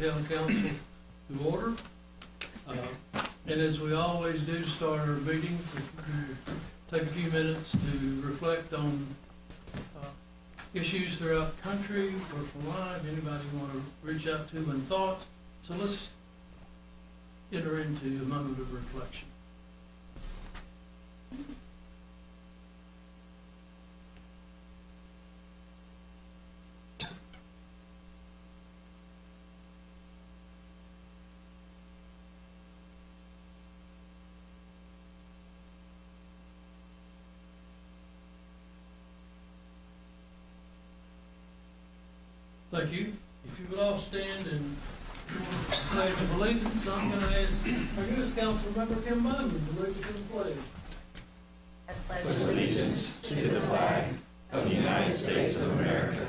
town council to order. And as we always do to start our meetings, if you take a few minutes to reflect on issues throughout the country or from live, anybody you want to reach out to in thoughts. So let's enter into a moment of reflection. Thank you. If you would all stand and pledge of allegiance, I'm going to ask our newest council member, Kim Bowman, to lead us in the pledge. I pledge allegiance to the flag of the United States of America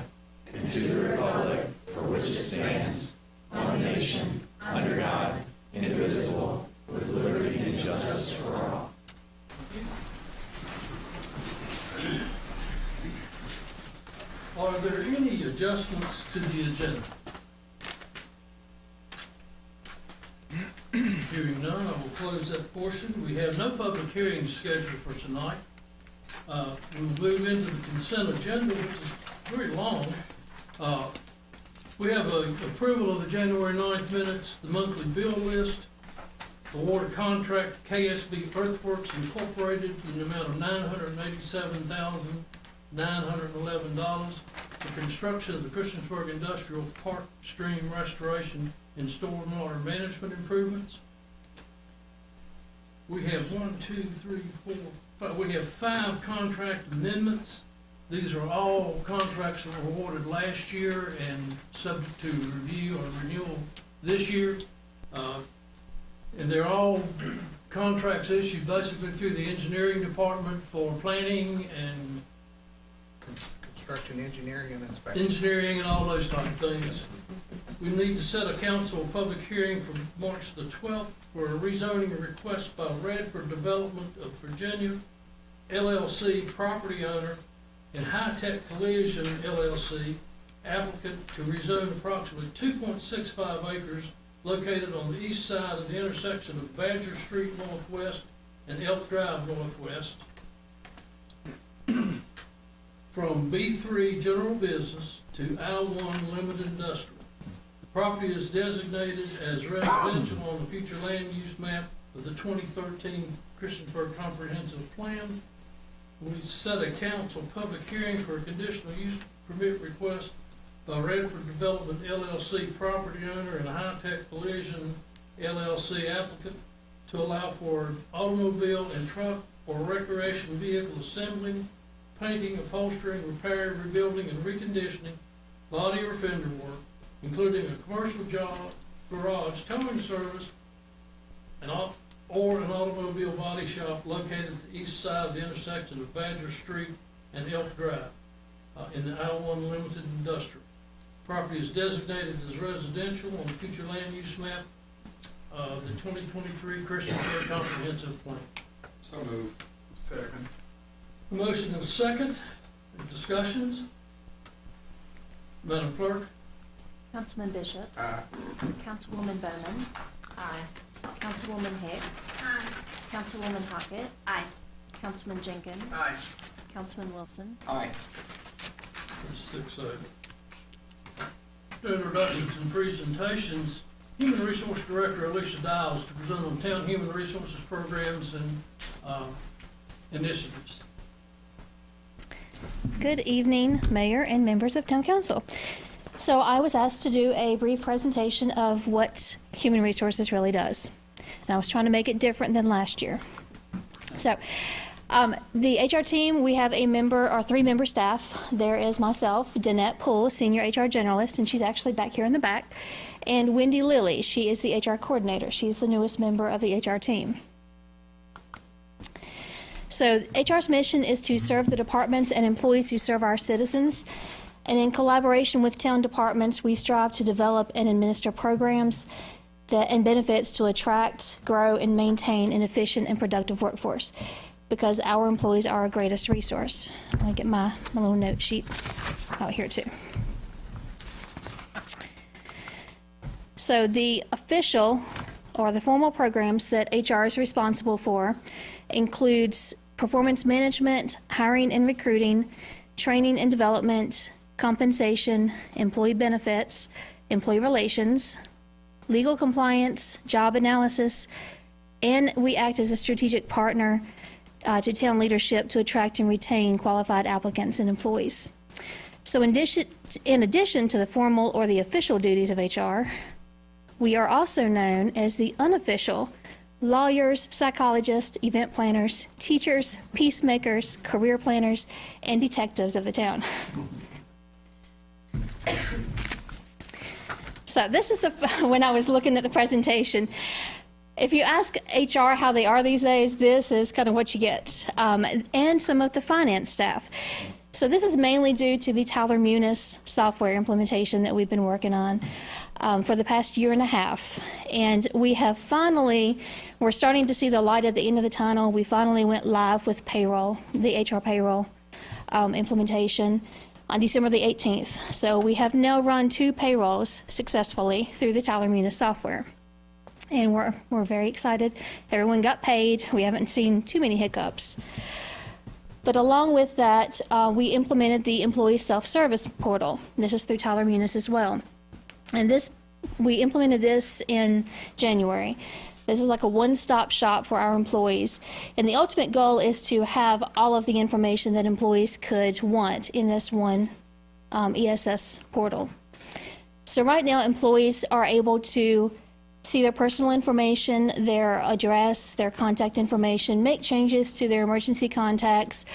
and to the republic for which it stands, one nation, under God, indivisible, with liberty and justice for all. Are there any adjustments to the agenda? Hearing none, I will close that portion. We have no public hearings scheduled for tonight. We will move into the consent agenda, which is very long. We have approval of the January 9th minutes, the monthly bill list, award of contract to KSB Earthworks Incorporated in the amount of $987,911, the construction of the Christiansburg Industrial Park Stream Restoration and Stormwater Management Improvements. We have 5 contract amendments. These are all contracts that were awarded last year and subject to review or renewal this year. And they're all contracts issued basically through the engineering department for planning and construction, engineering, and inspection. engineering and all those type of things. We need to set a council public hearing for March the 12th for a rezoning request by Radford Development of Virginia, LLC, property owner, and High Tech Collision, LLC, applicant to rezone approximately 2.65 acres located on the east side of the intersection of Badger Street Northwest and Elk Drive Northwest, from B3 General Business to I1 Limited Industrial. The property is designated as residential on the future land use map of the 2013 Christiansburg Comprehensive Plan. We set a council public hearing for a conditional use permit request by Radford Development LLC, property owner, and High Tech Collision LLC, applicant, to allow for automobile and truck or recreation vehicle assembling, painting, upholstering, repair, rebuilding, and reconditioning, body or fender work, including a commercial job, garage, towing service, or an automobile body shop located at the east side of the intersection of Badger Street and Elk Drive in the I1 Limited Industrial. Property is designated as residential on the future land use map of the 2023 Christiansburg Comprehensive Plan. So moved. Second. Motion and second. Discussions? Madam Clerk? Councilman Bishop. Aye. Councilwoman Bowman. Aye. Councilwoman Hicks. Aye. Councilwoman Hockett. Aye. Councilman Jenkins. Aye. Councilman Wilson. Aye. There's 6 items. Introductions and presentations. Human Resource Director Alicia Dials to present on town human resources programs and initiatives. Good evening, Mayor and members of Town Council. So I was asked to do a brief presentation of what Human Resources really does. And I was trying to make it different than last year. So the HR team, we have a member or 3-member staff. There is myself, Danette Poole, Senior HR Generalist, and she's actually back here in the back. And Wendy Lilly, she is the HR Coordinator. She's the newest member of the HR team. So HR's mission is to serve the departments and employees who serve our citizens. And in collaboration with town departments, we strive to develop and administer programs and benefits to attract, grow, and maintain an efficient and productive workforce, because our employees are our greatest resource. Let me get my little note sheet out here too. So the official or the formal programs that HR is responsible for includes performance management, hiring and recruiting, training and development, compensation, employee benefits, employee relations, legal compliance, job analysis, and we act as a strategic partner to town leadership to attract and retain qualified applicants and employees. So in addition to the formal or the official duties of HR, we are also known as the unofficial lawyers, psychologists, event planners, teachers, peacemakers, career planners, and detectives of the town. So this is when I was looking at the presentation. If you ask HR how they are these days, this is kind of what you get, and some of the finance staff. So this is mainly due to the Tyler Munis software implementation that we've been working on for the past year and a half. And we have we're starting to see the light at the end of the tunnel. We finally went live with payroll, the HR payroll implementation on December the 18th. So we have now run 2 payrolls successfully through the Tyler Munis software. And we're very excited. Everyone got paid. We haven't seen too many hiccups. But along with that, we implemented the employee self-service portal. This is through Tyler Munis as well. And we implemented this in January. This is like a one-stop shop for our employees. And the ultimate goal is to have all of the information that employees could want in this one ESS portal. So right now, employees are able to see their personal information, their address, their contact information, make changes to their emergency contacts,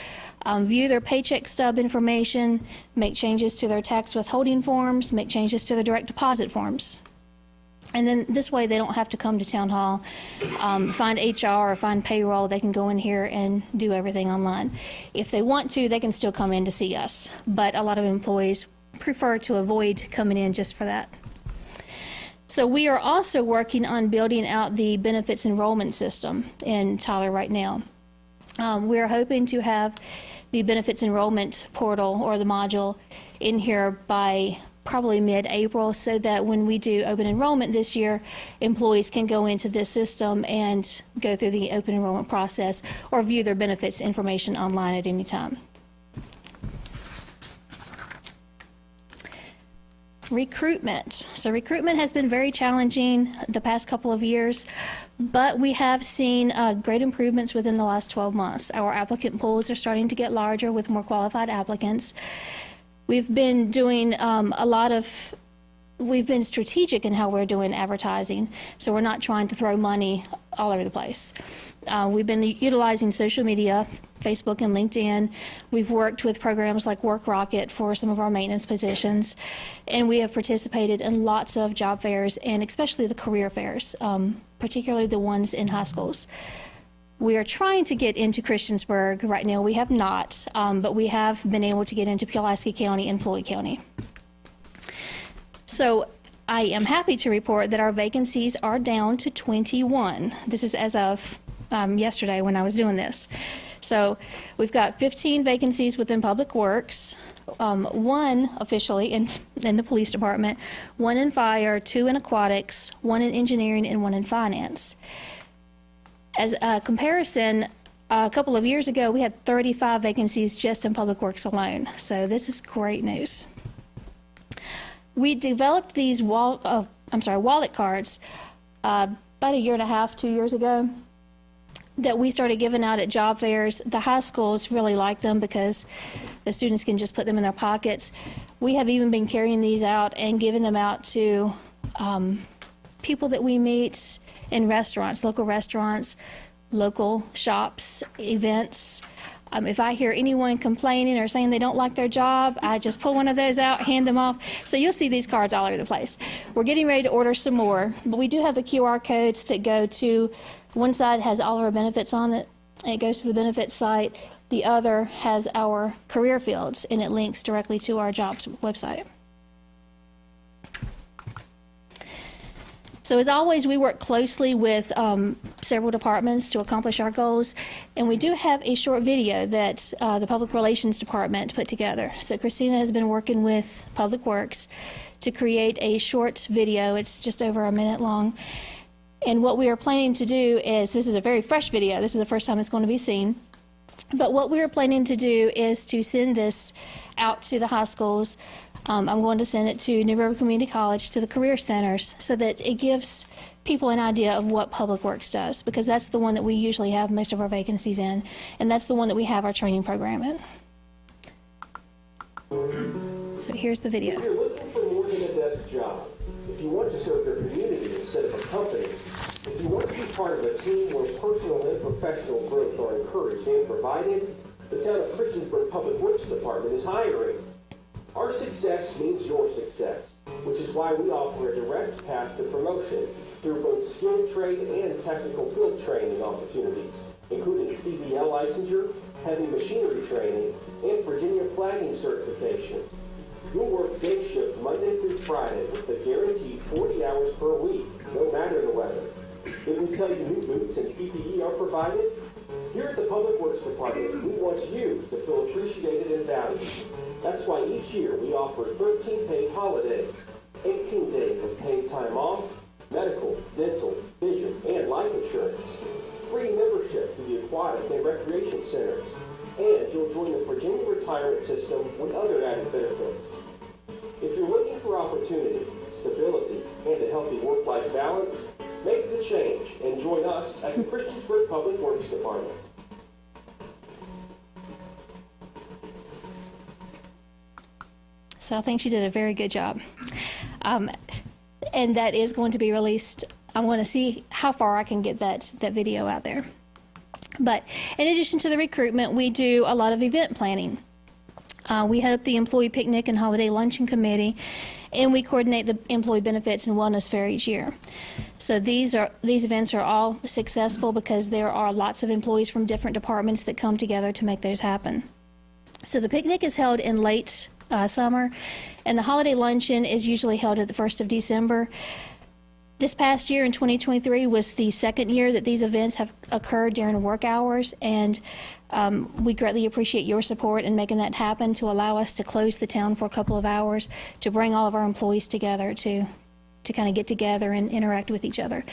view their paycheck stub information, make changes to their tax withholding forms, make changes to their direct deposit forms. And then this way they don't have to come to Town Hall, find HR or find payroll. They can go in here and do everything online. If they want to, they can still come in to see us. But a lot of employees prefer to avoid coming in just for that. So we are also working on building out the benefits enrollment system in Tyler right now. We're hoping to have the benefits enrollment portal or the module in here by probably mid-April, so that when we do open enrollment this year, employees can go into this system and go through the open enrollment process or view their benefits information online at any time. Recruitment. So recruitment has been very challenging the past couple of years, but we have seen great improvements within the last 12 months. Our applicant pools are starting to get larger with more qualified applicants. We've been doing we've been strategic in how we're doing advertising, so we're not trying to throw money all over the place. We've been utilizing social media, Facebook and LinkedIn. We've worked with programs like Work Rocket for some of our maintenance positions, and we have participated in lots of job fairs, and especially the career fairs, particularly the ones in high schools. We are trying to get into Christiansburg. Right now we have not, but we have been able to get into Pulaski County and Floyd County. So I am happy to report that our vacancies are down to 21. This is as of yesterday when I was doing this. So we've got 15 vacancies within Public Works, 1 officially in the police department, 1 in fire, 2 in aquatics, 1 in engineering, and 1 in finance. As a comparison, a couple of years ago, we had 35 vacancies just in Public Works alone. So this is great news. We developed these wallet cards about a year and a half, 2 years ago, that we started giving out at job fairs. The high schools really like them because the students can just put them in their pockets. We have even been carrying these out and giving them out to people that we meet in restaurants, local shops, events. If I hear anyone complaining or saying they don't like their job, I just pull one of those out, hand them off. So you'll see these cards all over the place. We're getting ready to order some more, but we do have the QR codes that go to, one side has all of our benefits on it, and it goes to the benefits site. The other has our career fields, and it links directly to our jobs website. So as always, we work closely with several departments to accomplish our goals. And we do have a short video that the Public Relations Department put together. So Christina has been working with Public Works to create a short video. It's just over a minute long. And what we are planning to do is, this is a very fresh video. This is the first time it's going to be seen. But what we are planning to do is to send this out to the high schools. I'm going to send it to New River Community College, to the career centers, so that it gives people an idea of what Public Works does, because that's the one that we usually have most of our vacancies in, and that's the one that we have our training program in. So here's the video. If you're looking for more than a desk job, if you want to serve your community instead of a company, if you want to be part of a team where personal and professional growth are encouraged and provided, the Town of Christiansburg Public Works Department is hiring. Our success means your success, which is why we offer a direct path to promotion through both skilled trade and technical field training opportunities, including CDL licensure, heavy machinery training, and Virginia flagging certification. You'll work day shift Monday through Friday with a guaranteed 40 hours per week, no matter the weather. Did we tell you new boots and PPE are provided? Here at the Public Works Department, we want you to feel appreciated and valued. That's why each year we offer 13 paid holidays, 18 days of paid time off, medical, dental, vision, and life insurance, free membership to the aquatic and recreation centers, and you'll join the Virginia retirement system with other added benefits. If you're looking for opportunity, stability, and a healthy work-life balance, make the change and join us at the Christiansburg Public Works Department. So I think she did a very good job. And that is going to be released. I want to see how far I can get that video out there. But in addition to the recruitment, we do a lot of event planning. We head up the Employee Picnic and Holiday Luncheon Committee, and we coordinate the Employee Benefits and Wellness Fair each year. So these events are all successful because there are lots of employees from different departments that come together to make those happen. So the picnic is held in late summer, and the holiday luncheon is usually held at the 1st of December. This past year in 2023 was the second year that these events have occurred during work hours, and we greatly appreciate your support in making that happen, to allow us to close the town for a couple of hours, to bring all of our employees together to kind of get together and interact with each other.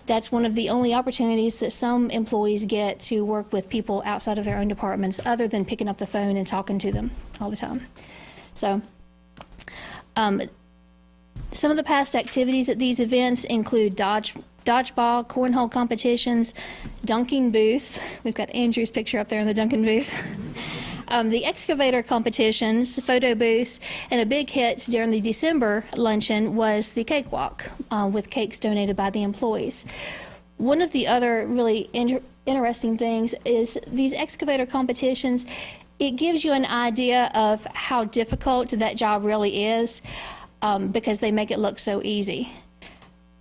That's one of the only opportunities that some employees get to work with people outside of their own departments, other than picking up the phone and talking to them all the time. So some of the past activities at these events include dodgeball, cornhole competitions, dunking booth. We've got Andrew's picture up there in the dunking booth. The excavator competitions, photo booths, and a big hit during the December luncheon was the cakewalk with cakes donated by the employees. One of the other really interesting things is these excavator competitions. It gives you an idea of how difficult that job really is, because they make it look so easy.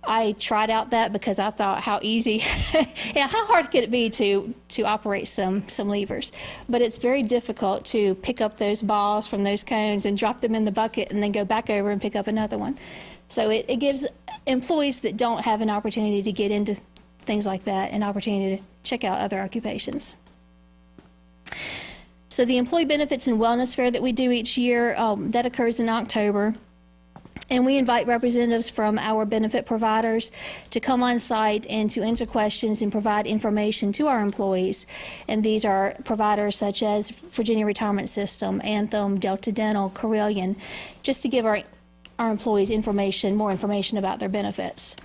I tried out that because I thought, how easy, yeah, how hard could it be to operate some levers? But it's very difficult to pick up those balls from those cones and drop them in the bucket and then go back over and pick up another one. So it gives employees that don't have an opportunity to get into things like that an opportunity to check out other occupations. So the Employee Benefits and Wellness Fair that we do each year, that occurs in October. And we invite representatives from our benefit providers to come on site and to answer questions and provide information to our employees. And these are providers such as Virginia Retirement System, Anthem, Delta Dental, Carilion, just to give our employees more information about their benefits.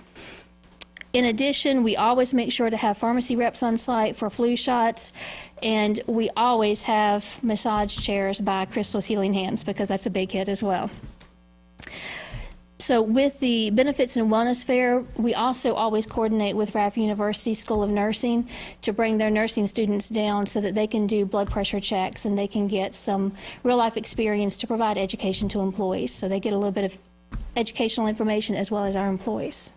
In addition, we always make sure to have pharmacy reps on site for flu shots, and we always have massage chairs by Crystal's Healing Hands, because that's a big hit as well. So with the Benefits and Wellness Fair, we also always coordinate with Rapp University School of Nursing to bring their nursing students down so that they can do blood pressure checks and they can get some real-life experience to provide education to employees. So they get a little bit of educational information as well as our employees.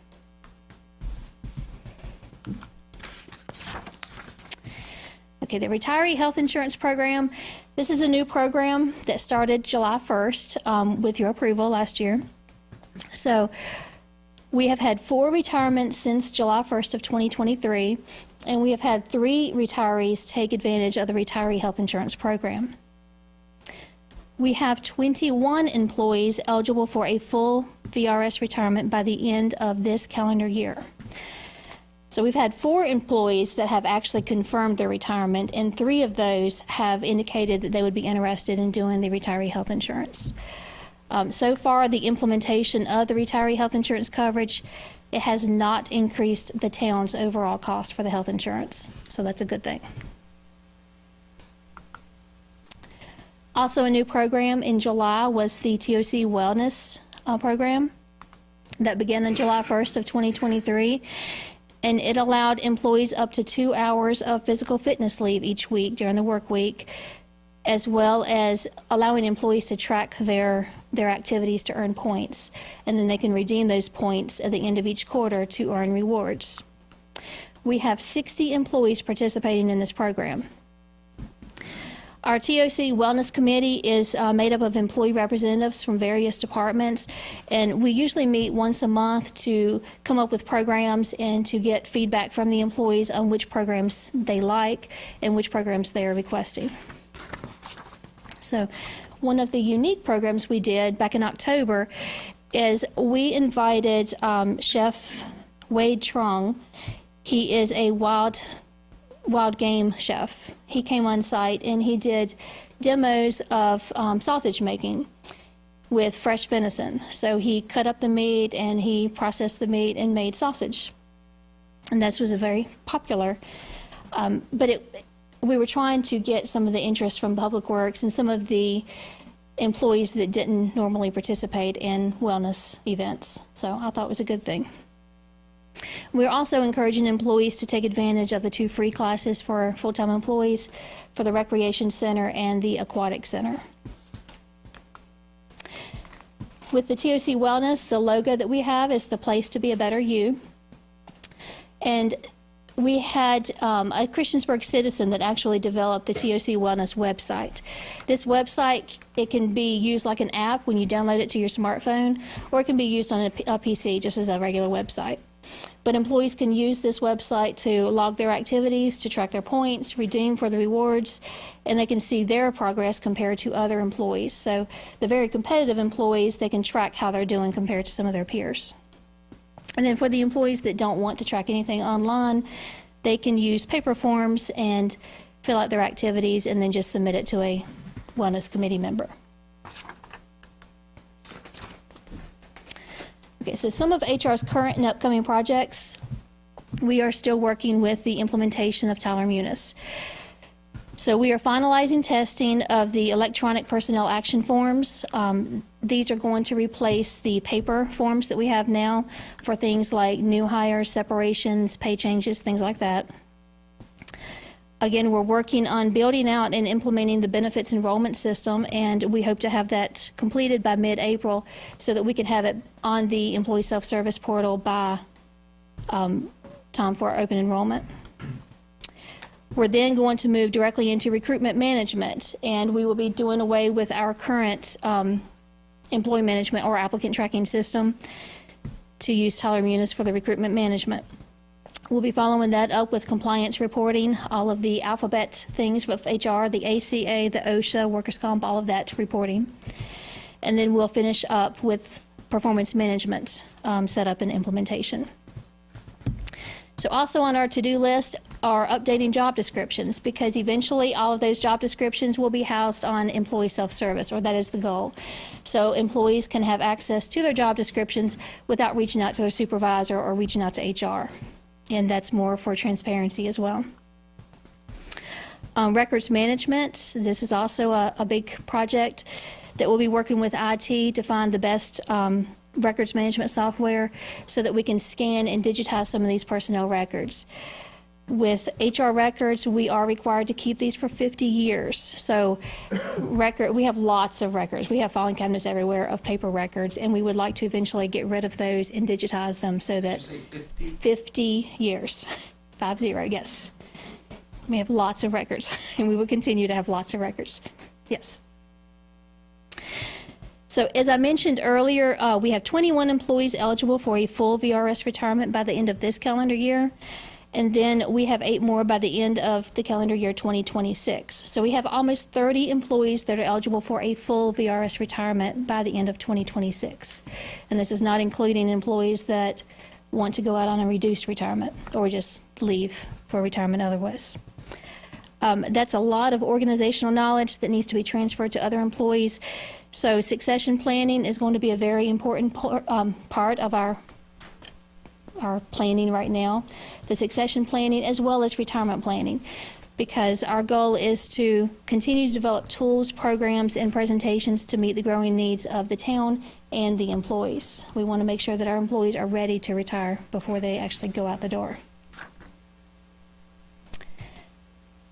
Okay, the Retiree Health Insurance Program. This is a new program that started July 1st with your approval last year. So We have had 4 retirements since July 1st of 2023, and we have had 3 retirees take advantage of the retiree health insurance program. We have 21 employees eligible for a full VRS retirement by the end of this calendar year. So we've had 4 employees that have actually confirmed their retirement, and 3 of those have indicated that they would be interested in doing the retiree health insurance. So far, the implementation of the retiree health insurance coverage, it has not increased the town's overall cost for the health insurance. So that's a good thing. Also, a new program in July was the TOC Wellness program that began on July 1st of 2023. And it allowed employees up to 2 hours of physical fitness leave each week during the work week, as well as allowing employees to track their activities to earn points. And then they can redeem those points at the end of each quarter to earn rewards. We have 60 employees participating in this program. Our TOC Wellness Committee is made up of employee representatives from various departments, and we usually meet once a month to come up with programs and to get feedback from the employees on which programs they like and which programs they are requesting. So one of the unique programs we did back in October is we invited Chef Wade Trong. He is a wild game chef. He came on site and he did demos of sausage making with fresh venison. So he cut up the meat and he processed the meat and made sausage. And this was a very popular, but we were trying to get some of the interest from Public Works and some of the employees that didn't normally participate in wellness events. So I thought it was a good thing. We're also encouraging employees to take advantage of the 2 free classes for full-time employees for the Recreation Center and the Aquatic Center. With the TOC Wellness, the logo that we have is the place to be a better you. And we had a Christiansburg citizen that actually developed the TOC Wellness website. This website, it can be used like an app when you download it to your smartphone, or it can be used on a PC just as a regular website. But employees can use this website to log their activities, to track their points, redeem for the rewards, and they can see their progress compared to other employees. So the very competitive employees, they can track how they're doing compared to some of their peers. And then for the employees that don't want to track anything online, they can use paper forms and fill out their activities and then just submit it to a wellness committee member. Okay, so some of HR's current and upcoming projects, we are still working with the implementation of Tyler Munis. So we are finalizing testing of the electronic personnel action forms. These are going to replace the paper forms that we have now for things like new hires, separations, pay changes, things like that. Again, we're working on building out and implementing the benefits enrollment system, and we hope to have that completed by mid-April so that we can have it on the employee self-service portal by time for our open enrollment. We're then going to move directly into recruitment management, and we will be doing away with our current employee management or applicant tracking system to use Tyler Munis for the recruitment management. We'll be following that up with compliance reporting, all of the alphabet things with HR, the ACA, the OSHA, workers' comp, all of that reporting. And then we'll finish up with performance management setup and implementation. So also on our to-do list are updating job descriptions, because eventually all of those job descriptions will be housed on employee self-service, or that is the goal. So employees can have access to their job descriptions without reaching out to their supervisor or reaching out to HR. And that's more for transparency as well. Records management, this is also a big project that we'll be working with IT to find the best records management software so that we can scan and digitize some of these personnel records. With HR records, we are required to keep these for 50 years. So we have lots of records. We have filing cabinets everywhere of paper records, and we would like to eventually get rid of those and digitize them so that 50 years, 50, yes. We have lots of records, and we will continue to have lots of records. Yes. So as I mentioned earlier, we have 21 employees eligible for a full VRS retirement by the end of this calendar year. And then we have 8 more by the end of the calendar year 2026. So we have almost 30 employees that are eligible for a full VRS retirement by the end of 2026. And this is not including employees that want to go out on a reduced retirement or just leave for retirement otherwise. That's a lot of organizational knowledge that needs to be transferred to other employees. So succession planning is going to be a very important part of our planning right now. The succession planning as well as retirement planning, because our goal is to continue to develop tools, programs, and presentations to meet the growing needs of the town and the employees. We want to make sure that our employees are ready to retire before they actually go out the door.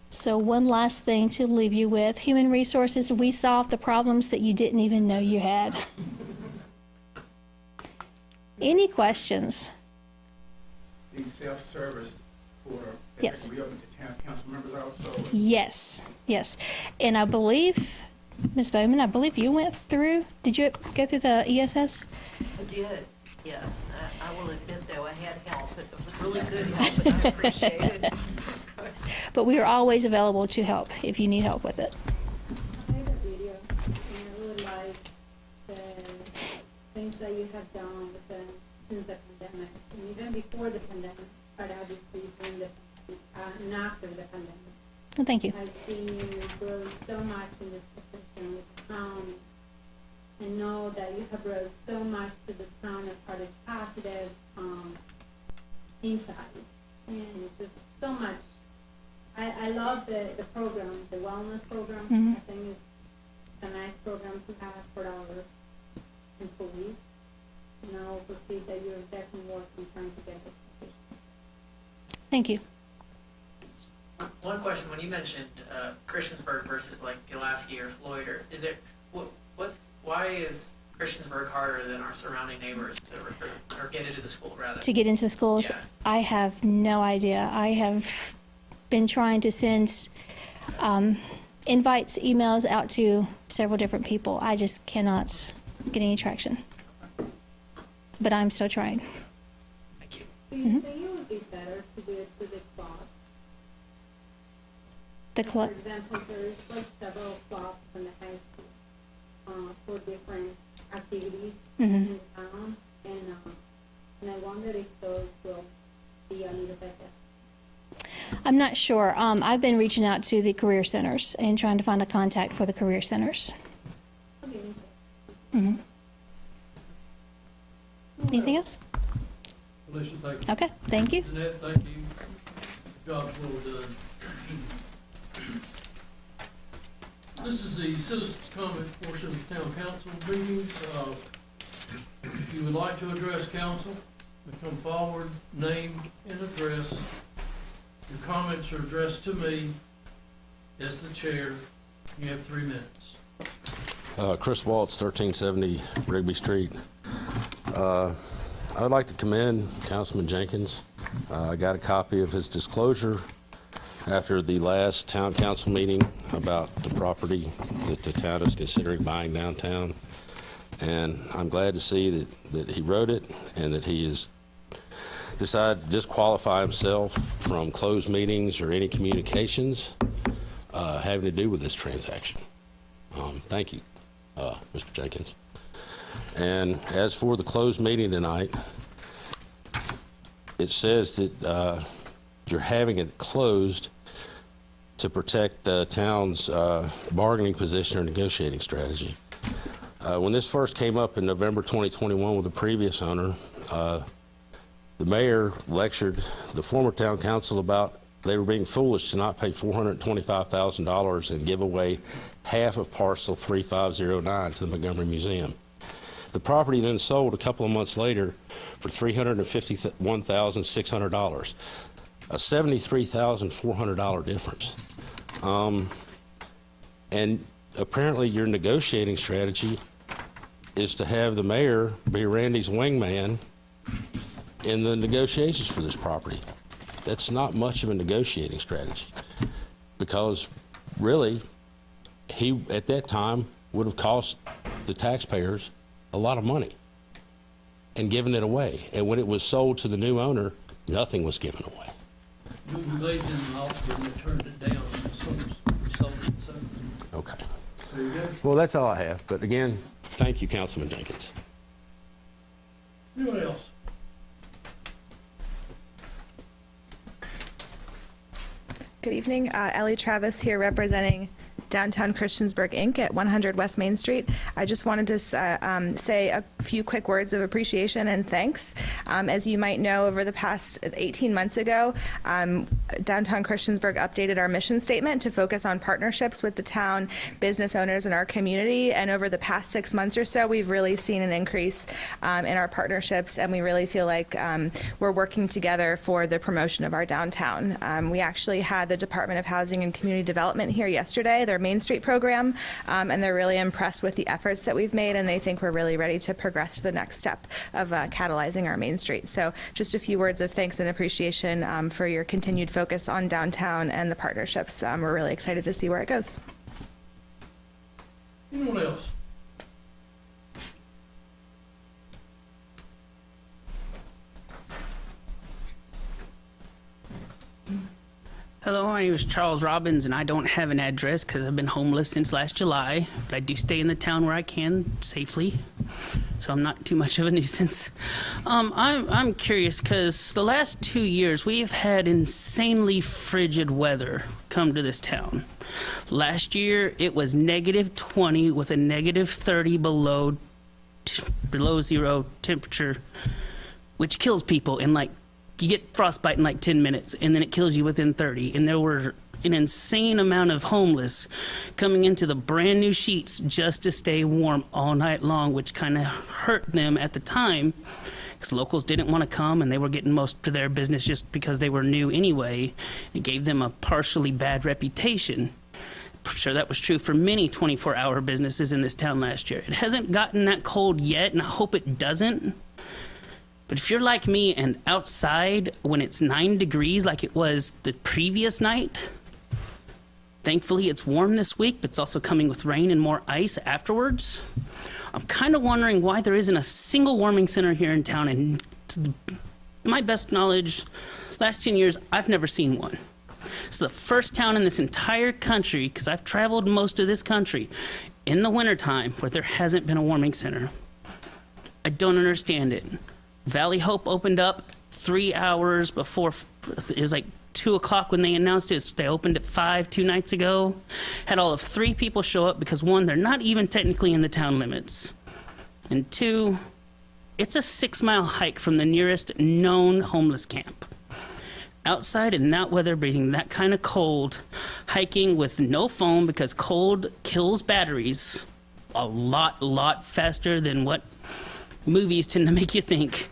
So one last thing to leave you with. Human resources, we solve the problems that you didn't even know you had. Any questions? These self-service portal, Yes. is that gonna be open to town council members also? Yes, yes. And I believe, Ms. Bowman, I believe you went through, did you go through the ESS? I did, yes. I will admit, though, I had help. It was really good help, and I appreciate it. But we are always available to help if you need help with it. I have a video, and I really like the things that you have done with since the pandemic, and even before the pandemic, but obviously during the and after the pandemic. Oh, thank you. I've seen you grow so much in this position with the town, and know that you have grown so much to the town as far as positive insight, and just so much. I love the program, the wellness program. Mhm. I think it's a nice program to have for our employees. And I also see that you're definitely working trying to get the positions. Thank you. One question, when you mentioned Christiansburg versus like Pulaski or Floyd, or is it, why is Christiansburg harder than our surrounding neighbors to recruit, or get into the school rather? To get into the schools, Yeah. I have no idea. I have been trying to send invites, emails out to several different people. I just cannot get any traction. But I'm still trying. Thank you. Do you think it would be better to do it through the clubs? The club. For example, there is like several clubs in the high school for different activities Mhm. in town, and I wonder if those will be a little better. I'm not sure. I've been reaching out to the career centers and trying to find a contact for the career centers. Okay. Mhm. Anything else? Alicia, thank you. Okay, thank you. Jeanette, thank you. Job's well done. This is the citizens' comment portion of the town council meetings. If you would like to address council, come forward, name and address. Your comments are addressed to me as the chair. You have 3 minutes. Chris Waltz, 1370 Rigby Street. I would like to commend Councilman Jenkins. I got a copy of his disclosure after the last town council meeting about the property that the town is considering buying downtown. And I'm glad to see that he wrote it and that he has decided to disqualify himself from closed meetings or any communications having to do with this transaction. Thank you, Mr. Jenkins. And as for the closed meeting tonight, it says that you're having it closed to protect the town's bargaining position or negotiating strategy. When this first came up in November 2021 with the previous owner, the mayor lectured the former town council about they were being foolish to not pay $425,000 and give away half of parcel 3509 to the Montgomery Museum. The property then sold a couple of months later for $351,600, a $73,400 difference. And apparently your negotiating strategy is to have the mayor be Randy's wingman in the negotiations for this property. That's not much of a negotiating strategy, because really he at that time would have cost the taxpayers a lot of money and giving it away. And when it was sold to the new owner, nothing was given away. We made them an offer and they turned it down, and so we sold it, so. Okay. There you go. Well, that's all I have. But again, thank you, Councilman Jenkins. Anyone else? Good evening. Ellie Travis here representing Downtown Christiansburg, Inc. at 100 West Main Street. I just wanted to say a few quick words of appreciation and thanks. As you might know, over the past 18 months ago, Downtown Christiansburg updated our mission statement to focus on partnerships with the town, business owners in our community. And over the past 6 months or so, we've really seen an increase in our partnerships, and we really feel like we're working together for the promotion of our downtown. We actually had the Department of Housing and Community Development here yesterday, their Main Street program, and they're really impressed with the efforts that we've made, and they think we're really ready to progress to the next step of catalyzing our Main Street. So just a few words of thanks and appreciation for your continued focus on downtown and the partnerships. We're really excited to see where it goes. Anyone else? Hello, my name is Charles Robbins, and I don't have an address because I've been homeless since last July, but I do stay in the town where I can safely, so I'm not too much of a nuisance. I'm curious because the last 2 years we've had insanely frigid weather come to this town. Last year it was -20 with a -30 below zero temperature, which kills people in like, you get frostbite in like 10 minutes, and then it kills you within 30. And there were an insane amount of homeless coming into the brand new sheets just to stay warm all night long, which kind of hurt them at the time because locals didn't want to come, and they were getting most of their business just because they were new anyway. It gave them a partially bad reputation. I'm sure that was true for many 24-hour businesses in this town last year. It hasn't gotten that cold yet, and I hope it doesn't. But if you're like me and outside when it's 9 degrees like it was the previous night, thankfully it's warm this week, but it's also coming with rain and more ice afterwards. I'm kind of wondering why there isn't a single warming center here in town, and to my best knowledge, last 10 years, I've never seen one. It's the first town in this entire country, because I've traveled most of this country, in the wintertime where there hasn't been a warming center. I don't understand it. Valley Hope opened up 3 hours before, it was like 2 o'clock when they announced it. They opened at 5 2 nights ago. Had all of 3 people show up because 1, they're not even technically in the town limits. And 2, it's a 6-mile hike from the nearest known homeless camp. Outside in that weather, breathing that kind of cold, hiking with no phone because cold kills batteries a lot faster than what movies tend to make you think.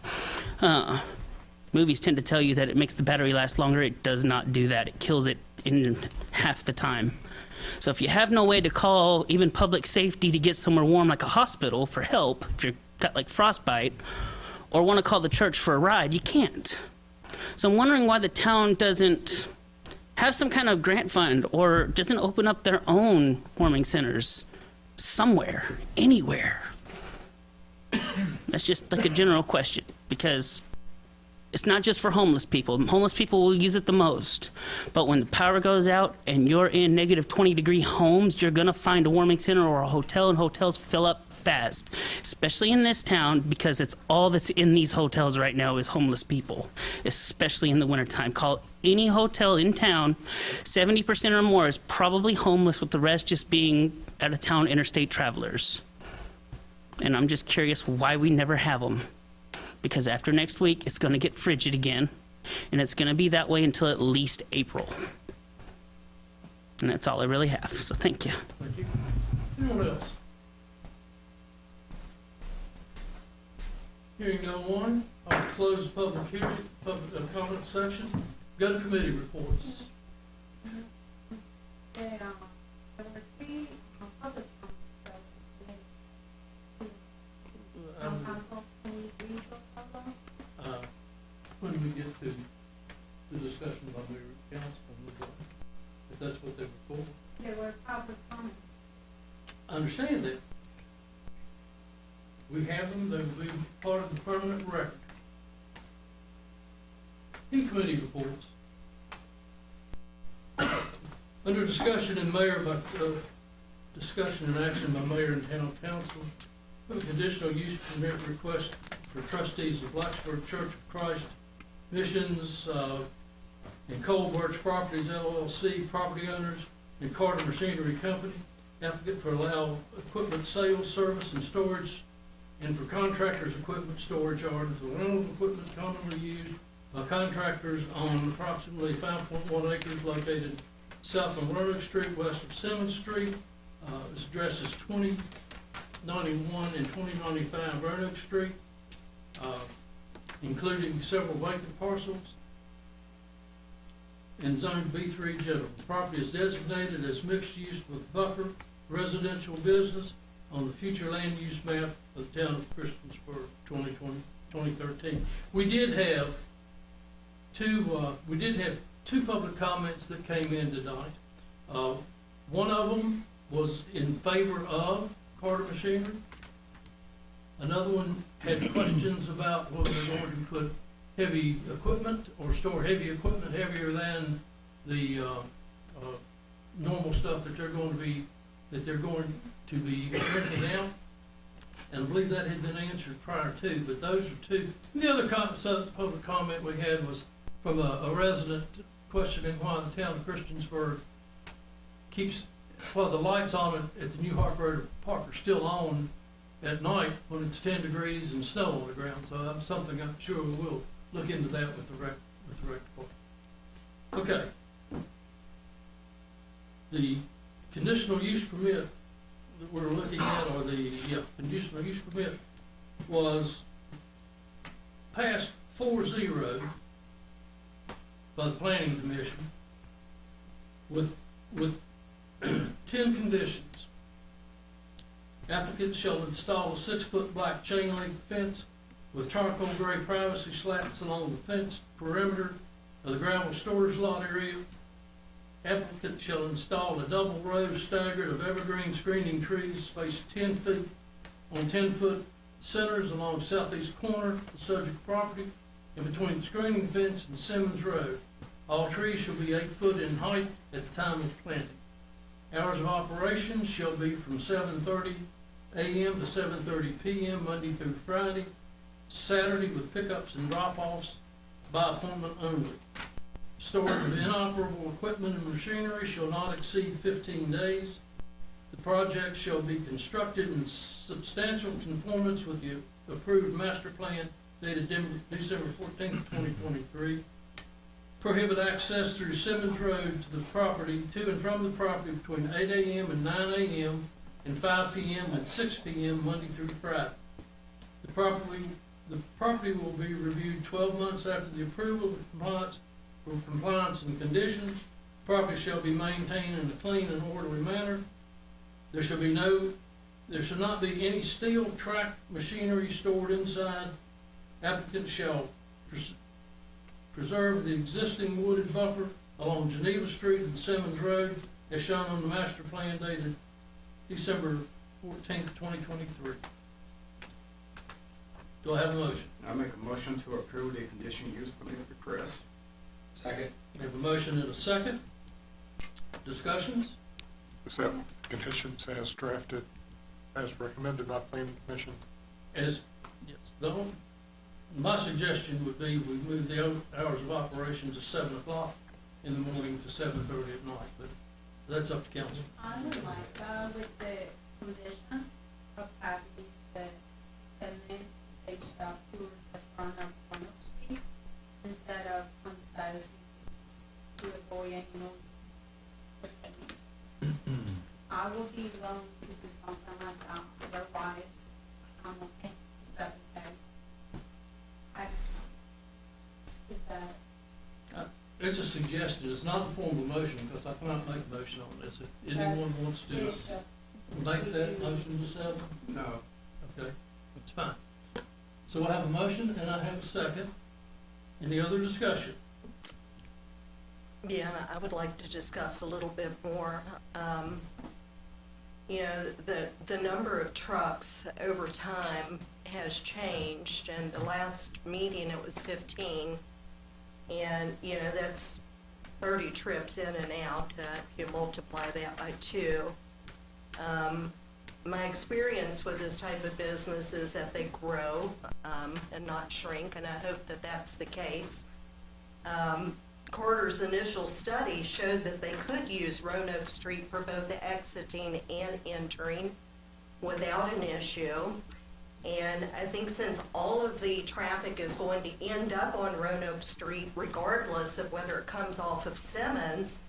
Movies tend to tell you that it makes the battery last longer. It does not do that. It kills it in half the time. So if you have no way to call even public safety to get somewhere warm like a hospital for help, if you've got like frostbite, or want to call the church for a ride, you can't. So I'm wondering why the town doesn't have some kind of grant fund or doesn't open up their own warming centers somewhere, anywhere. That's just like a general question, because it's not just for homeless people. Homeless people will use it the most. But when the power goes out and you're in -20-degree homes, you're going to find a warming center or a hotel, and hotels fill up fast, especially in this town, because it's all that's in these hotels right now is homeless people, especially in the wintertime. Call any hotel in town, 70% or more is probably homeless, with the rest just being out-of-town interstate travelers. And I'm just curious why we never have them. Because after next week, it's going to get frigid again. And it's going to be that way until at least April. And that's all I really have. So thank you. Thank you. Anyone else? Hearing no one, I'll close the public hearing, public comment section. Go to committee reports. There were 3 public comments from council. Can we read those public? When we get to the discussion about the council, if that's what they were for. There were public comments. I understand that. We have them, they will be part of the permanent record. Any committee reports? Under discussion and discussion and action by mayor and town council, we have a conditional use permit request for trustees of Blacksburg Church of Christ Missions, and Cold Birch Properties LLC, property owners, and Carter Machinery Company, applicant for allow equipment sales, service, and storage, and for contractors' equipment storage orders, the rental of equipment commonly used by contractors on approximately 5.1 acres located south of Roanoke Street, west of Simmons Street. This address is 2091 and 2095 Roanoke Street, including several vacant parcels in zone B3 general. The property is designated as mixed use with buffer residential business on the future land use map of the town of Christiansburg 2013. We did have two public comments that came in tonight. One of them was in favor of Carter Machinery. Another one had questions about whether they're going to put heavy equipment or store heavy equipment heavier than the normal stuff that they're going to be renting out. And I believe that had been answered prior to, but those are two. And the other public comment we had was from a resident questioning why the town of Christiansburg keeps, while the lights on at the New Harp Road Park are still on at night when it's 10 degrees and snow on the ground. So that's something I'm sure we will look into that with the rec department. Okay. The conditional use permit that we're looking at, or the conditional use permit, was passed 4-0 by the Planning Commission with 10 conditions. Applicants shall install a 6-foot black chain link fence with charcoal gray privacy slats along the fence perimeter of the gravel storage lot area. Applicant shall install a double row staggered of evergreen screening trees spaced 10 feet on 10-foot centers along southeast corner of the subject property and between the screening fence and Simmons Road. All trees shall be 8 foot in height at the time of planting. Hours of operation shall be from 7:30 a.m. to 7:30 p.m. Monday through Friday, Saturday with pickups and drop-offs by appointment only. Storage of inoperable equipment and machinery shall not exceed 15 days. The project shall be constructed in substantial conformance with the approved master plan dated December 14, 2023. Prohibit access through Simmons Road to the property, to and from the property between 8 a.m. and 9 a.m. and 5 p.m. and 6 p.m. Monday through Friday. The property will be reviewed 12 months after the approval of compliance and conditions. Property shall be maintained in a clean and orderly manner. There should not be any steel track machinery stored inside. Applicant shall preserve the existing wooded buffer along Geneva Street and Simmons Road as shown on the master plan dated December 14th, 2023. Do I have a motion? I make a motion to approve the conditional use permit request. Second. We have a motion and a second. Discussions? Accept conditions as drafted, as recommended by Planning Commission. Yes, my suggestion would be we move the hours of operation to 7 o'clock in the morning to 7:30 at night, but that's up to council. I would like, with the condition of having the main stage tours at front of Roanoke Street instead of on the side of to avoid any noises. I will be willing to do something like that, otherwise I'm okay with 7 days. It's a suggestion, it's not a formal motion, because I cannot make a motion on this. If anyone wants to make that motion to 7? No. Okay, that's fine. So I have a motion and I have a second. Any other discussion? Yeah, I would like to discuss a little bit more. you know, the number of trucks over time has changed, and the last meeting it was 15, and, you know, that's 30 trips in and out, if you multiply that by 2. My experience with this type of business is that they grow and not shrink, and I hope that that's the case. Carter's initial study showed that they could use Roanoke Street for both the exiting and entering without an issue. And I think since all of the traffic is going to end up on Roanoke Street, regardless of whether it comes off of Simmons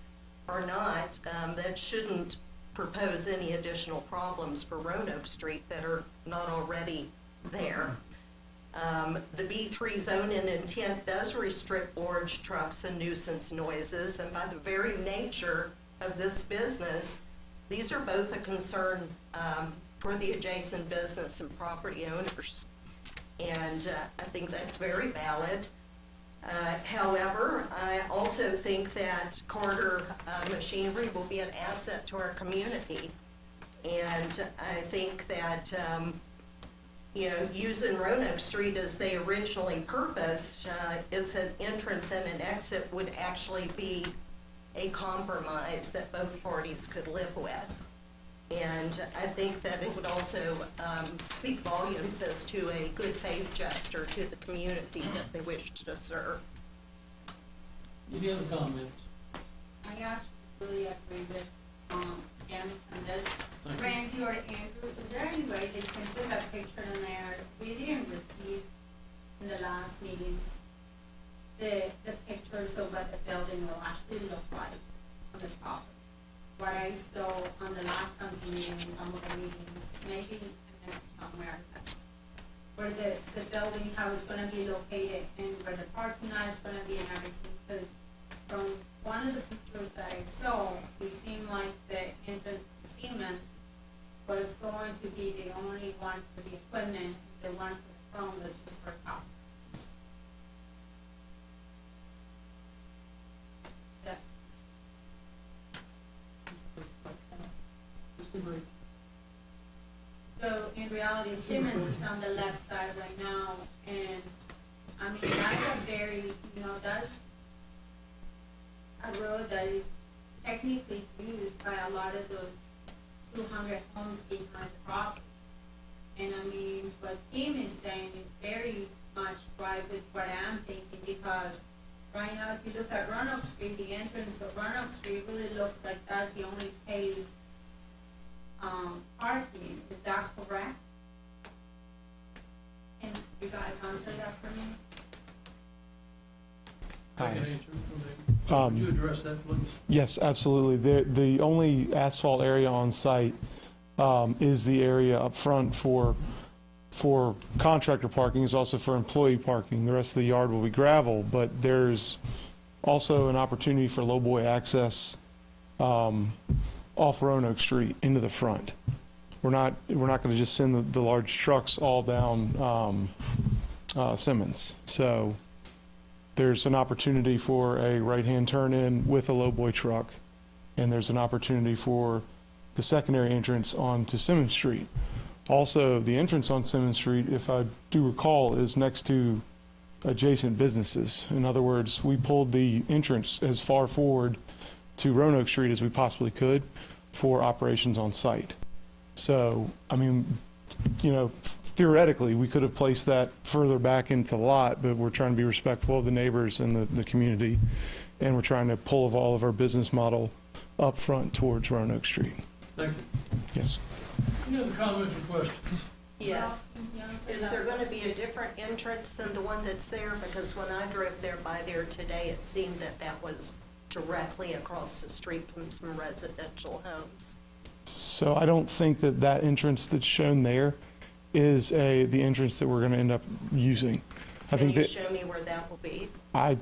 or not, that shouldn't propose any additional problems for Roanoke Street that are not already there. The B3 zone and intent does restrict large trucks and nuisance noises, and by the very nature of this business, these are both a concern for the adjacent business and property owners. And I think that's very valid. However, I also think that Carter Machinery will be an asset to our community. And I think that, you know, using Roanoke Street as they originally purposed as an entrance and an exit would actually be a compromise that both parties could live with. And I think that it would also speak volumes as to a good faith gesture to the community that they wish to serve. Any other comments? I actually really agree with him on this. Randy or Andrew, is there any way they can put a picture in there? We didn't receive in the last meetings the pictures of what the building will actually look like on the property. What I saw on the last council meeting, some of the meetings, maybe I missed somewhere, where the building, how it's gonna be located and where the parking lot is gonna be and everything, because from one of the pictures that I saw, it seemed like the entrance to Siemens was going to be the only one for the equipment, the one for the phone was just for customers. So in reality, Simmons is on the left side right now, and I mean, that's a very, you know, that's a road that is technically used by a lot of those 200 homes behind the property. And I mean, what Kim is saying is very much right with what I'm thinking, because right now, if you look at Roanoke Street, the entrance of Roanoke Street really looks like that's the only paved parking. Is that correct? Can you guys answer that for me? I can answer for me. Would you address that, please? Yes, absolutely. The only asphalt area on site is the area up front for contractor parking, is also for employee parking. The rest of the yard will be gravel, but there's also an opportunity for lowboy access off Roanoke Street into the front. We're not going to just send the large trucks all down Simmons. So there's an opportunity for a right-hand turn in with a lowboy truck, and there's an opportunity for the secondary entrance onto Simmons Street. Also, the entrance on Simmons Street, if I do recall, is next to adjacent businesses. In other words, we pulled the entrance as far forward to Roanoke Street as we possibly could for operations on site. So, I mean, you know, theoretically, we could have placed that further back into the lot, but we're trying to be respectful of the neighbors and the community, and we're trying to pull all of our business model up front towards Roanoke Street. Thank you. Yes. Any other comments or questions? Yes. Is there going to be a different entrance than the one that's there? Because when I drove by there today, it seemed that was directly across the street from some residential homes. So I don't think that entrance that's shown there is the entrance that we're going to end up using. Can you show me where that will be? I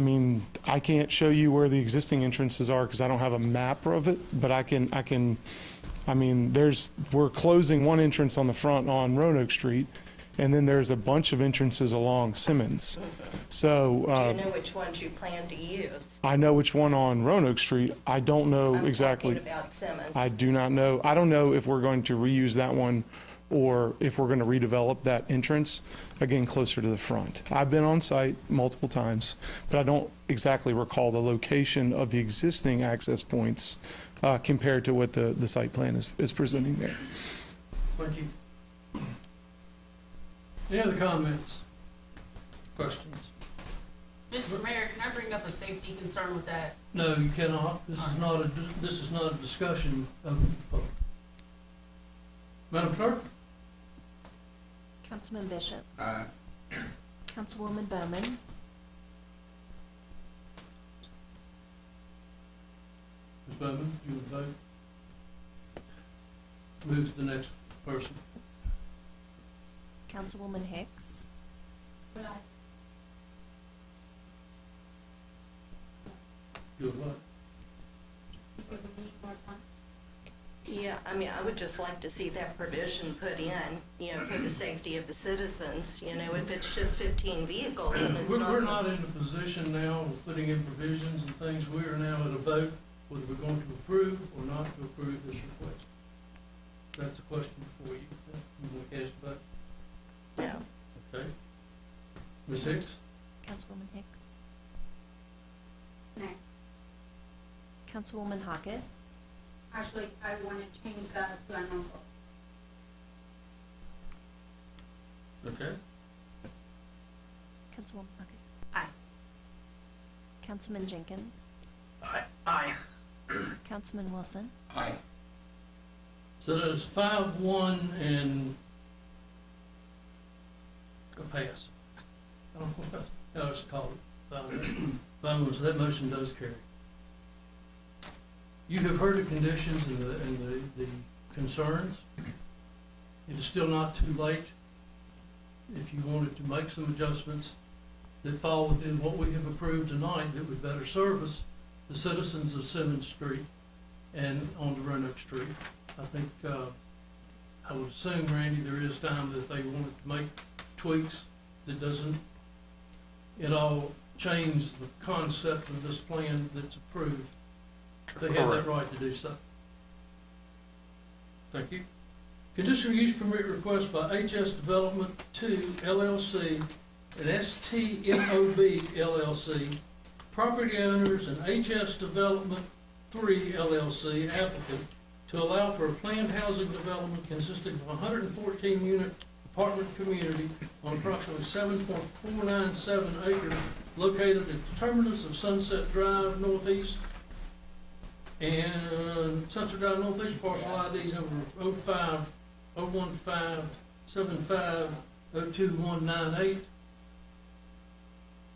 mean, I can't show you where the existing entrances are because I don't have a map of it, but I mean, we're closing one entrance on the front on Roanoke Street, And then there's a bunch of entrances along Simmons. So Do you know which ones you plan to use? I know which one on Roanoke Street. I don't know I'm exactly. talking about Simmons. I do not know. I don't know if we're going to reuse that one or if we're going to redevelop that entrance, again, closer to the front. I've been on site multiple times, but I don't exactly recall the location of the existing access points compared to what the site plan is presenting there. Thank you. Any other comments? Questions? Mr. Mayor, can I bring up a safety concern with that? No, you cannot. This is not a discussion of the public. Madam Clerk? Councilman Bishop. Aye. Councilwoman Bowman. Ms. Bowman, you would vote? Move to the next person. Councilwoman Hicks. You would vote? Yeah, I mean, I would just like to see that provision put in, you know, for the safety of the citizens. You know, if it's just 15 vehicles and it's not. We're not in the position now of putting in provisions and things. We are now at a vote whether we're going to approve or not to approve this request. That's a question for you. You want to cast a vote? No. Okay. Ms. Hicks? Councilwoman Hicks. No. Councilwoman Hockett. Actually, I want to change that to a no vote. Okay. Councilwoman Hockett. Aye. Councilman Jenkins. Aye. Councilman Wilson. Aye. So there's 5-1 and a pass. I don't know what else to call it. 5-1, so that motion does carry. You have heard the conditions and the concerns. It is still not too late if you wanted to make some adjustments that fall within what we have approved tonight that would better service the citizens of Simmons Street and onto Roanoke Street. I think, I would assume, Randy, there is time that they wanted to make tweaks that doesn't at all change the concept of this plan that's approved. They have that right to do so. Thank you. Conditional use permit request by HS Development 2 LLC and STMOB LLC, property owners, and HS Development 3 LLC applicant to allow for a planned housing development consisting of a 114-unit apartment community on approximately 7.497 acres located at the terminus of Sunset Drive Northeast and Sunset Drive Northeast, parcel IDs number 05-015-75-02198.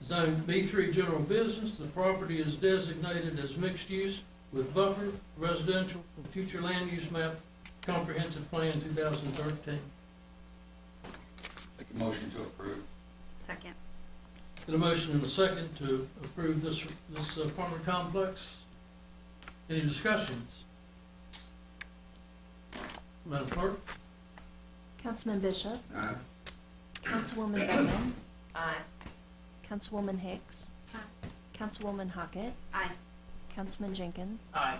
Zone B3 general business. The property is designated as mixed use with buffer, residential, and future land use map, comprehensive plan 2013. Make a motion to approve. Second. Got a motion and a second to approve this apartment complex. Any discussions? Madam Clerk? Councilman Bishop. Aye. Councilwoman Bowman. Aye. Councilwoman Hicks. Aye. Councilwoman Hockett. Aye. Councilman Jenkins. Aye.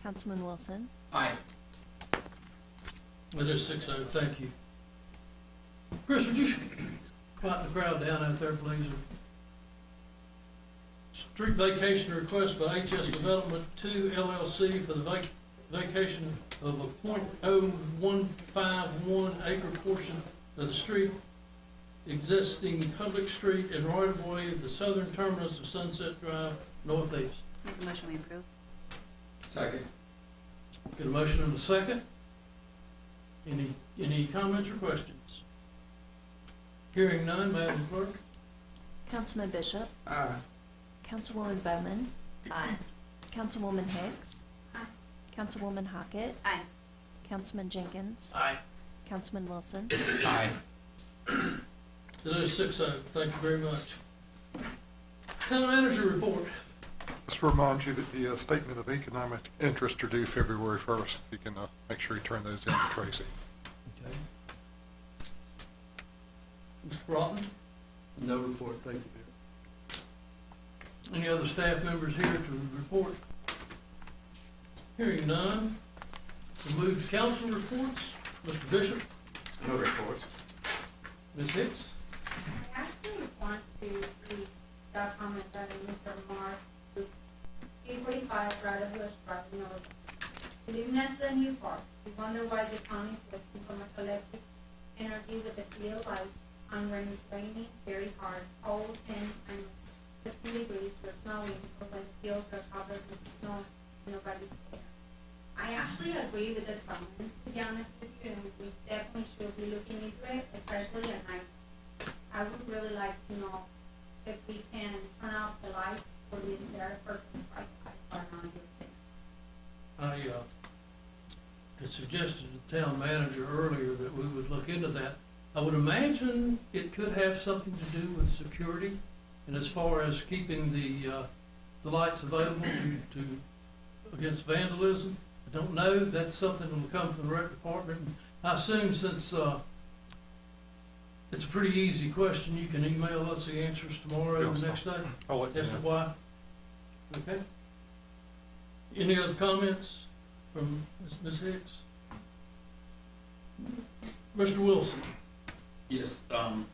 Councilman Wilson. Aye. It is 6-0, thank you. Chris, would you quiet the crowd down out there, please? Street vacation request by HS Development 2 LLC for the vacation of a .0151 acre portion of the street, existing public street and right-of-way of the southern terminus of Sunset Drive Northeast. Make a motion we approve. Second. Get a motion and a second. Any comments or questions? Hearing none, Madam Clerk? Councilman Bishop. Aye. Councilwoman Bowman. Aye. Councilwoman Hicks. Aye. Councilwoman Hockett. Aye. Councilman Jenkins. Aye. Councilman Wilson. Aye. It is 6-0, thank you very much. Town manager report. Just to remind you that the statement of economic interest are due February 1st. You can make sure you turn those in to Tracy. Okay. Mr. Broughton? No report, thank you, Mayor. Any other staff members here to report? Hearing none, we'll move to council reports. Mr. Bishop? No reports. Ms. Hicks? I actually want to read that comment that Mr. Mark, 345 Bradley Bush Drive, North. We live next to a new park. We wonder why the town is wasting so much electric energy with the field lights and when it's raining very hard, cold and minus 50 degrees or snowing, or when fields are covered with snow and nobody's there. I actually agree with this comment, to be honest with you, and we definitely should be looking into it, especially at night. I would really like to know if we can turn off the lights for this very purpose, right, around here. I had suggested to the town manager earlier that we would look into that. I would imagine it could have something to do with security, and as far as keeping the lights available to against vandalism. I don't know, that's something that will come from the rec department. I assume since it's a pretty easy question, you can email us the answers tomorrow or the next day I'll let you as to know. why. Okay? Any other comments from Ms. Hicks? Mr. Wilson? Yes, I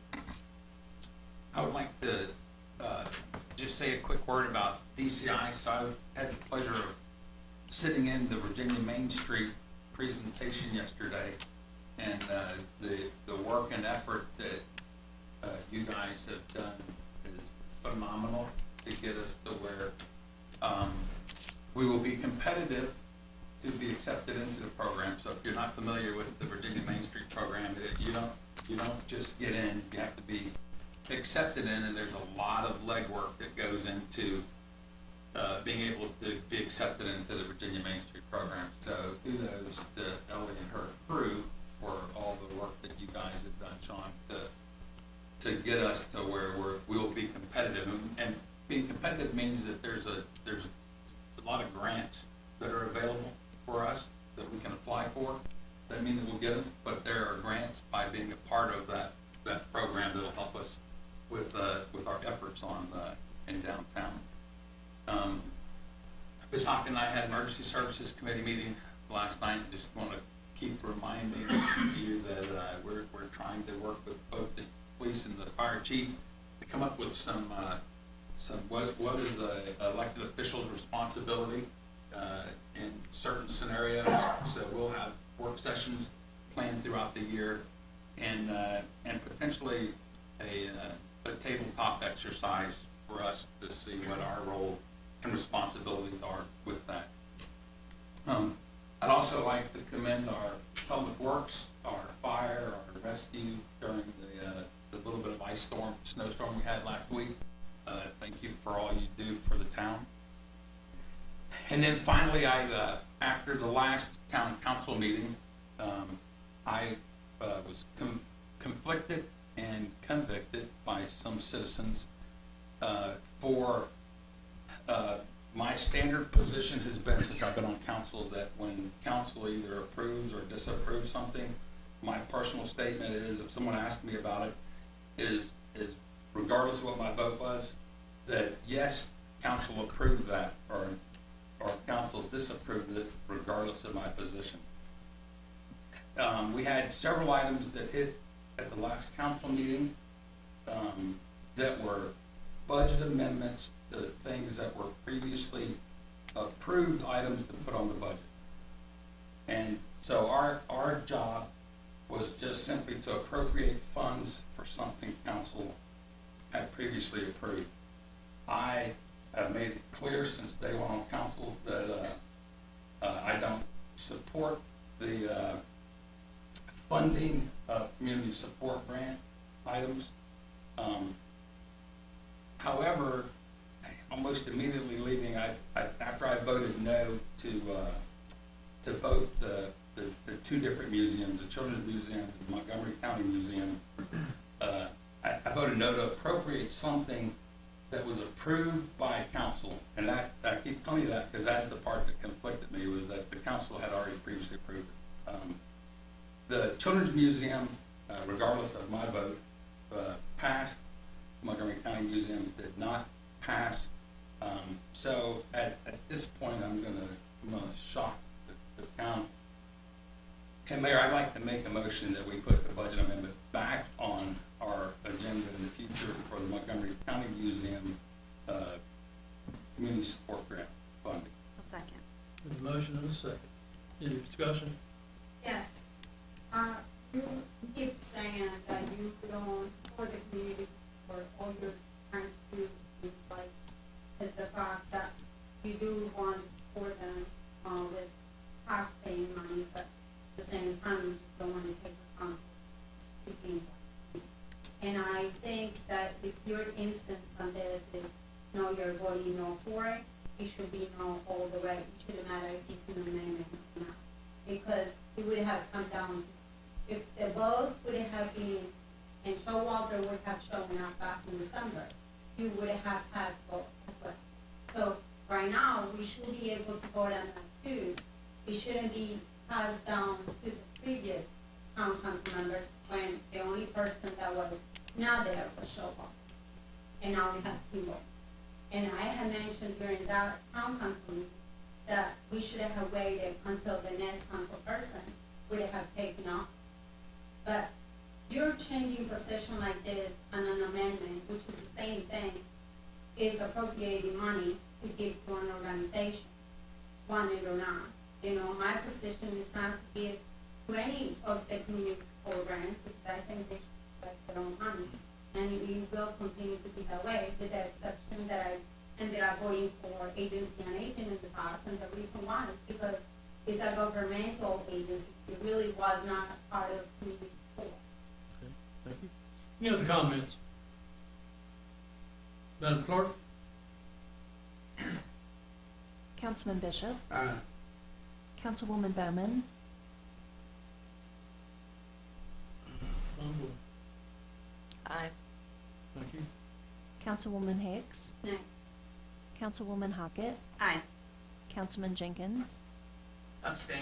would like to just say a quick word about DCI. So I had the pleasure of sitting in the Virginia Main Street presentation yesterday, and the work and effort that you guys have done is phenomenal to get us to where we will be competitive to be accepted into the program. So if you're not familiar with the Virginia Main Street program, you don't just get in, you have to be accepted in, and there's a lot of legwork that goes into being able to be accepted into the Virginia Main Street program. So kudos to Ellie and her crew for all the work that you guys have done, Sean, to get us to where we'll be competitive. And being competitive means that there's a lot of grants that are available for us that we can apply for. That means that we'll get them, but there are grants by being a part of that program that'll help us with our efforts on in downtown. Ms. Hopkins and I had an emergency services committee meeting last night. Just want to keep reminding you that we're trying to work with both the police and the fire chief to come up with some what is the elected official's responsibility in certain scenarios. So we'll have work sessions planned throughout the year, and potentially a tabletop exercise for us to see what our role and responsibilities are with that. I'd also like to commend our public works, our fire, our rescue during the little bit of snowstorm we had last week. Thank you for all you do for the town. And then finally, after the last town council meeting, I was conflicted and convicted by some citizens for my standard position has been since I've been on council that when council either approves or disapproves something, my personal statement is, if someone asks me about it, is regardless of what my vote was, that yes, council approved that, or council disapproved it, regardless of my position. We had several items that hit at the last council meeting that were budget amendments to things that were previously approved items to put on the budget. And so our job was just simply to appropriate funds for something council had previously approved. I have made it clear since day one on council that I don't support the funding of community support grant items. However, almost immediately leaving, after I voted no to both the two different museums, the Children's Museum and the Montgomery County Museum, I voted no to appropriate something that was approved by council. And I keep telling you that because that's the part that conflicted me, was that the council had already previously approved it. The Children's Museum, regardless of my vote, passed. Montgomery County Museum did not pass. So at this point, I'm gonna shock the town. And Mayor, I'd like to make a motion that we put the budget amendment back on our agenda in the future for the Montgomery County Museum Community Support Grant funding. A second. There's a motion and a second. Any discussion? Yes. You keep saying that you don't support the community support, all you're trying to do is the fact that you do want to support them with tax-paying money, but at the same time, you just don't want to take responsibility. And I think that if your instance on this is no, you're voting no for it, it should be no all the way. It shouldn't matter if it's an amendment or not. Because it would have come down, if the vote would have been, and Showalter would have shown up back in December, you would have had vote as well. So right now, we should be able to vote on that too. It shouldn't be passed down to the previous town council members when the only person that was not there was Showalter. And now we have two votes. And I had mentioned during that town council meeting that we should have waited until the next council person would have taken off. But you're changing position like this on an amendment, which is the same thing, is appropriating money to give to an organization, want it or not. You know, my position is not to give to any of the community programs, which I think they should collect their own money. And it will continue to be that way, with the exception that I ended up voting for agency on aging in the past, and the reason why is because it's a governmental agency. It really was not a part of community support. Okay, thank you. Any other comments? Madam Clerk? Councilman Bishop, Aye. Councilwoman Bowman, Aye. Thank you. Councilwoman Hicks, No. Councilwoman Hockett, Aye. Councilman Jenkins, Abstain.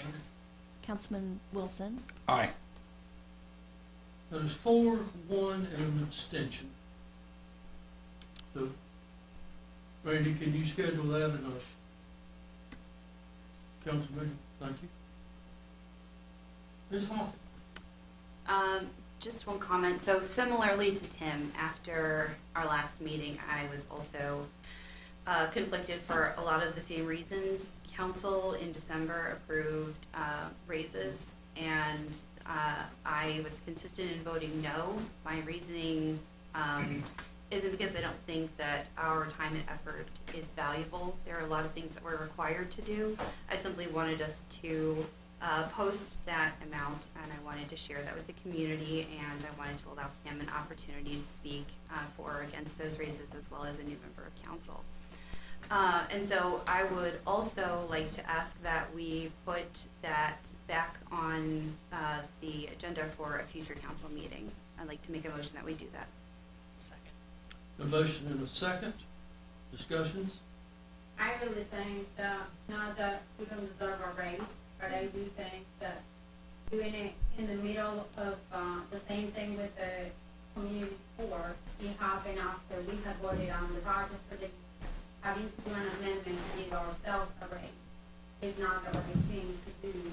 Councilman Wilson, Aye. That is 4, 1, and an abstention. So, Randy, can you schedule that in a council meeting? Thank you. Ms. Hawkins? Just one comment. So similarly to Tim, after our last meeting, I was also conflicted for a lot of the same reasons. Council in December approved raises, and I was consistent in voting no. My reasoning isn't because I don't think that our time and effort is valuable. There are a lot of things that we're required to do. I simply wanted us to post that amount, and I wanted to share that with the community, and I wanted to allow him an opportunity to speak for or against those raises, as well as a new member of council. And so I would also like to ask that we put that back on the agenda for a future council meeting. I'd like to make a motion that we do that. Second. A motion and a second. Discussions? I really think that, not that we don't deserve a raise, but I do think that doing it in the middle of the same thing with the community support, it happened after we had voted on the budget for the having to do an amendment to give ourselves a raise is not the right thing to do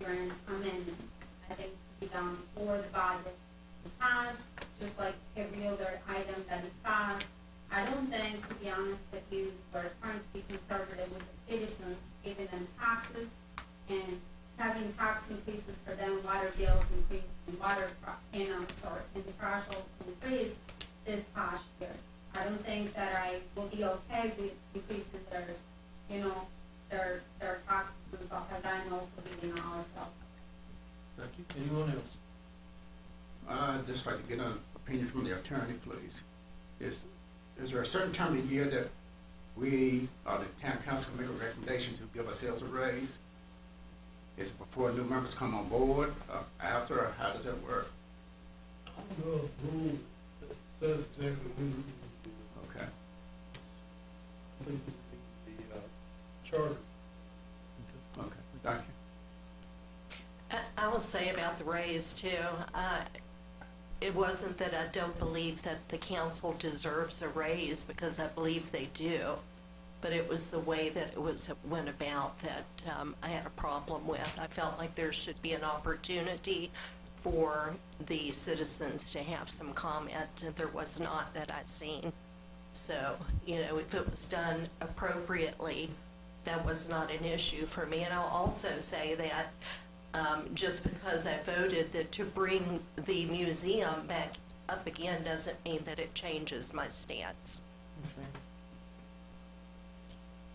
during amendments. I think it should be done before the budget is passed, just like every other item that is passed. I don't think, to be honest with you, we're trying to be conservative with the citizens, giving them taxes and having tax increases for them, water bills increase, and and the trash also increased this past year. I don't think that I will be okay with increasing their, their taxes and stuff like that, and also giving ourselves. Thank you. Anyone else? I'd just like to get an opinion from the attorney, please. Is there a certain time of year that we, or the town council, make a recommendation to give ourselves a raise? Is it before new members come on board, after, or how does that work? I don't know a rule that says exactly when we do it. Okay. I think it's the charter. Okay, thank you. I will say about the raise too, it wasn't that I don't believe that the council deserves a raise, because I believe they do, but it was the way that went about that I had a problem with. I felt like there should be an opportunity for the citizens to have some comment, and there was not that I'd seen. So, if it was done appropriately, that was not an issue for me. And I'll also say that just because I voted that to bring the museum back up again doesn't mean that it changes my stance.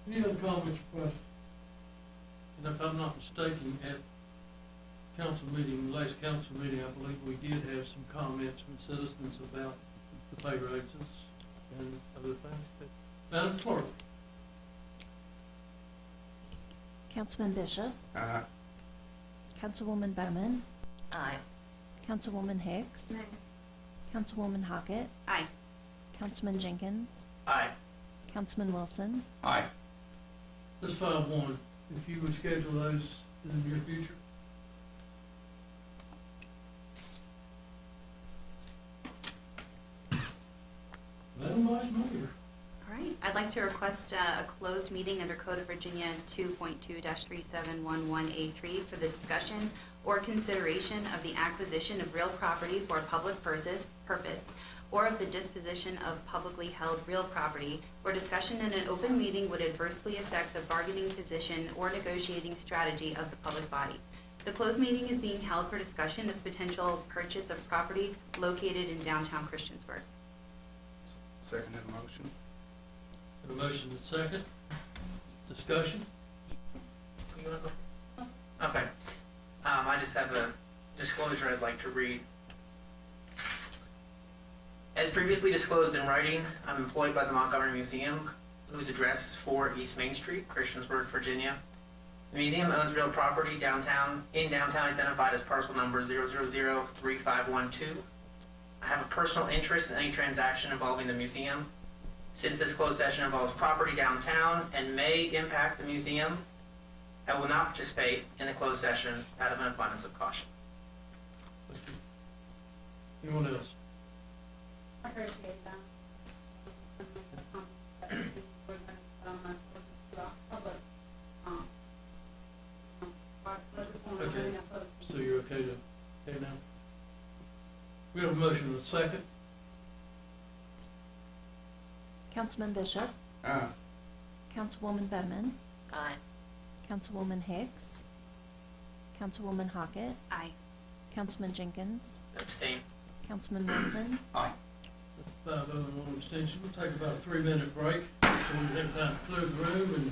Any other comments or questions? And if I'm not mistaken, at last council meeting, I believe we did have some comments from citizens about the pay raises and other things. Madam Clerk? Councilman Bishop, Councilwoman Bowman, Aye. Councilwoman Hicks, Councilwoman Hockett, Aye. Councilman Jenkins, Aye. Councilman Wilson, Aye. Let's 5-1, if you would schedule those in the near future. Madam Vice Mayor. All right, I'd like to request a closed meeting under Code of Virginia 2.2-3711A3 for the discussion or consideration of the acquisition of real property for a public purpose, or of the disposition of publicly held real property, where discussion in an open meeting would adversely affect the bargaining position or negotiating strategy of the public body. The closed meeting is being held for discussion of potential purchase of property located in downtown Christiansburg. Second that motion. Got a motion and a second. Discussion? You wanna go? Okay. I just have a disclosure I'd like to read. As previously disclosed in writing, I'm employed by the Montgomery Museum, whose address is 4 East Main Street, Christiansburg, Virginia. The museum owns real property in downtown identified as parcel number 0003512. I have a personal interest in any transaction involving the museum. Since this closed session involves property downtown and may impact the museum, I will not participate in the closed session out of an abundance of caution. Anyone else? I appreciate that. Okay, so you're okay now? We have a motion and a second. Councilman Bishop, Councilwoman Bowman, Aye. Councilwoman Hicks, Councilwoman Hockett, Aye. Councilman Jenkins, Abstain. Councilman Wilson, Aye. That's 5-0 and 1 abstention. We'll take about a 3-minute break, so we have time to clear the room and